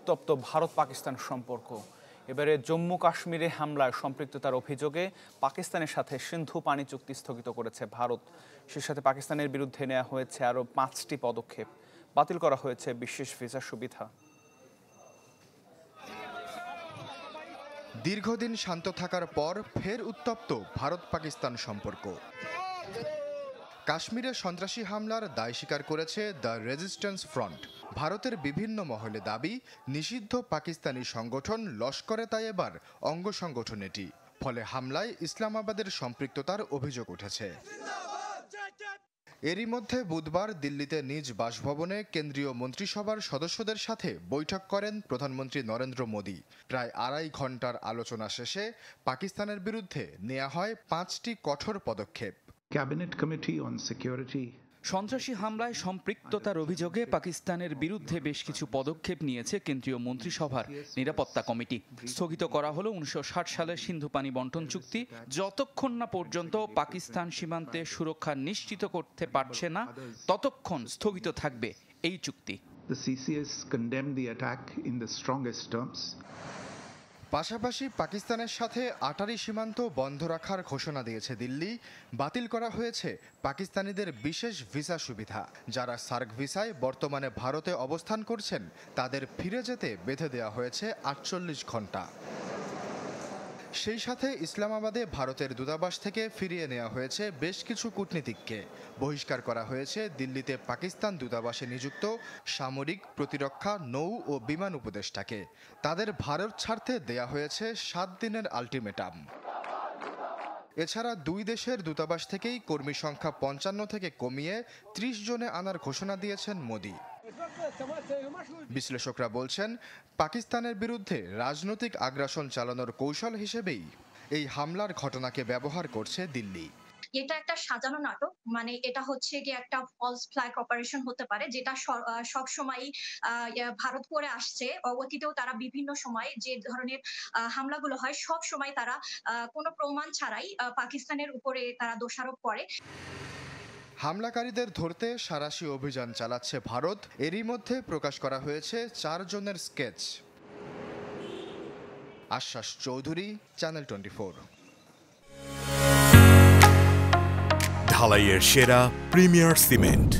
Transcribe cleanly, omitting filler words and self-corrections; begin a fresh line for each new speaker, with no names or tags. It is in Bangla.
উত্তপ্ত ভারত পাকিস্তান সম্পর্ক। এবারে জম্মু কাশ্মীরে হামলায় সম্পৃক্ততার অভিযোগে পাকিস্তানের সাথে সিন্ধু পানি চুক্তি স্থগিত করেছে ভারত। সেই সাথে পাকিস্তানের বিরুদ্ধে নেওয়া হয়েছে আরও 5টি পদক্ষেপ। বাতিল করা হয়েছে বিশেষ ভিসা সুবিধা।
দীর্ঘদিন শান্ত থাকার পর ফের উত্তপ্ত ভারত পাকিস্তান সম্পর্ক। কাশ্মীরে সন্ত্রাসী হামলার দায় স্বীকার করেছে দ্য রেজিস্ট্যান্স ফ্রন্ট। ভারতের বিভিন্ন মহলে দাবি, নিষিদ্ধ পাকিস্তানি সংগঠন লস্করে তাইয়বার অঙ্গ সংগঠন এটি। ফলে হামলায় ইসলামাবাদের সম্পৃক্ততার অভিযোগ উঠেছে। এরই মধ্যে বুধবার দিল্লিতে নিজ বাসভবনে কেন্দ্রীয় মন্ত্রিসভার সদস্যদের সাথে বৈঠক করেন প্রধানমন্ত্রী নরেন্দ্র মোদী। প্রায় 2.5 ঘন্টার আলোচনা শেষে পাকিস্তানের বিরুদ্ধে নেওয়া হয় 5টি কঠোর পদক্ষেপ।
ক্যাবিনেট কমিটি অন সিকিউরিটি
সন্ত্রাসী হামলায় সম্পৃক্ততার অভিযোগে পাকিস্তানের বিরুদ্ধে বেশ কিছু পদক্ষেপ নিয়েছে কেন্দ্রীয় মন্ত্রিসভার নিরাপত্তা কমিটি। স্থগিত করা হলো 1960 সালের সিন্ধু পানি বন্টন চুক্তি। যতক্ষণ না পর্যন্ত পাকিস্তান সীমান্তে সুরক্ষা নিশ্চিত করতে পারছে না, ততক্ষণ স্থগিত থাকবে এই চুক্তি।
The CCS condemned the attack in the strongest terms.
পাশাপাশি পাকিস্তানের সাথে আটারি সীমান্ত বন্ধ রাখার ঘোষণা দিয়েছে দিল্লি। বাতিল করা হয়েছে পাকিস্তানিদের বিশেষ ভিসা সুবিধা। যারা সার্ক ভিসায় বর্তমানে ভারতে অবস্থান করছেন, তাদের ফিরে যেতে বেঁধে দেওয়া হয়েছে 48 ঘন্টা। সেই সাথে ইসলামাবাদে ভারতের দূতাবাস থেকে ফিরিয়ে নেওয়া হয়েছে বেশ কিছু কূটনীতিককে। বহিষ্কার করা হয়েছে দিল্লিতে পাকিস্তান দূতাবাসে নিযুক্ত সামরিক, প্রতিরক্ষা, নৌ ও বিমান উপদেষ্টাকে। তাদের ভারত ছাড়তে দেয়া হয়েছে 7 দিনের আলটিমেটাম। এছাড়া 2 দেশের দূতাবাস থেকেই কর্মী সংখ্যা 55 থেকে কমিয়ে 30 জনে আনার ঘোষণা দিয়েছেন মোদী। বিশ্লেষকরা বলছেন, পাকিস্তানের বিরুদ্ধে রাজনৈতিক আগ্রাসন চালানোর কৌশল হিসেবেই এই হামলার ঘটনাকে ব্যবহার করছে দিল্লি।
এটা একটা সাজানো নাটক, মানে এটা হচ্ছে কি একটা ফলস ফ্ল্যাগ অপারেশন হতে পারে, যেটা সব সময় ভারত করে আসছে। অতীতেও তারা বিভিন্ন সময় যে ধরনের হামলাগুলো হয়, সব সময় তারা কোনো প্রমাণ ছাড়াই পাকিস্তানের উপরে তারা দোষারোপ করে।
হামলাকারীদের ধরতে সাঁড়াশি অভিযান চালাচ্ছে ভারত। এরই মধ্যে প্রকাশ করা হয়েছে 4 জনের স্কেচ। আশ্বাস চৌধুরী, চ্যানেল 24।
ঢালাইয়ের সেরা প্রিমিয়ার সিমেন্ট।